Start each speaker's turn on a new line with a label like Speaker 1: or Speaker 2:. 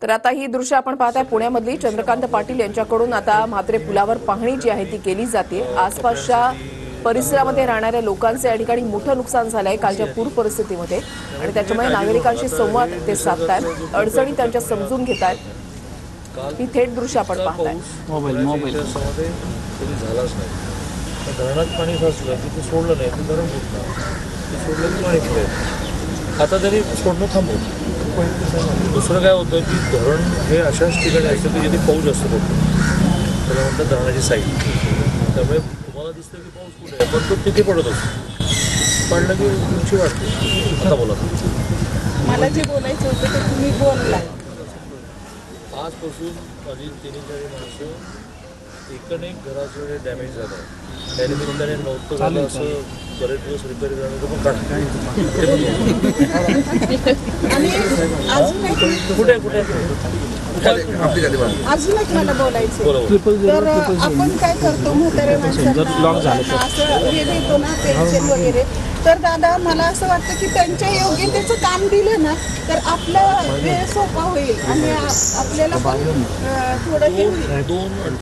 Speaker 1: तर आता ही दृश्य आपण पाहताय पुण्यामधली चंद्रकांत पाटील यांच्याकडून आता म्हात्रे पुलावर पाहणी जी आहे ती केली जाते। आसपासच्या परिसरामध्ये राहणाऱ्या लोकांचे या ठिकाणी मोठं नुकसान झालंय कालच्या पूर परिस्थितीमध्ये आणि त्याच्यामुळे नागरिकांशी संवाद ते साधतायत, अडचणी त्यांच्या समजून घेतायत। ही थेट दृश्य आपण पाहताय।
Speaker 2: मोबाईल झालाच नाही, धरणात पाणी साचलं की ते सोडलं नाही, ते धरण फुटलं, ते सोडलं की पाणी पुढे आता तरी सोडणं थांबवलं। दुसरं काय होतं की धरण हे अशाच ठिकाणी असतं की जिथे पाऊस जास्त पडतो, त्याला म्हणतात धरणाची साईड। त्यामुळे तुम्हाला दिसतं की पाऊस कुठे आहे, पण तो तिथे पडत असतो, पडलं की उंची वाढते। आता बोला,
Speaker 3: मला जे बोलायचं होतं ते तुम्ही बोलला।
Speaker 2: आजपासून माझी 3-4 माणसं एक घराचं डॅमेज झालं आहे, त्यानिमित्ताने नव्हतं झालं असं बरेच दिवस रिपेअर करण्याचं पण काढ
Speaker 3: आणि अजून एक मला बोलायचं, तर आपण काय करतो म्हातारे माणसांना असं हे देतो ना पेन्शन वगैरे, तर दादा मला असं वाटतं की त्यांच्या योग्यतेचं काम दिलं ना तर आपला वेळ सोपा होईल आणि आपल्याला पण थोडं हे होईल।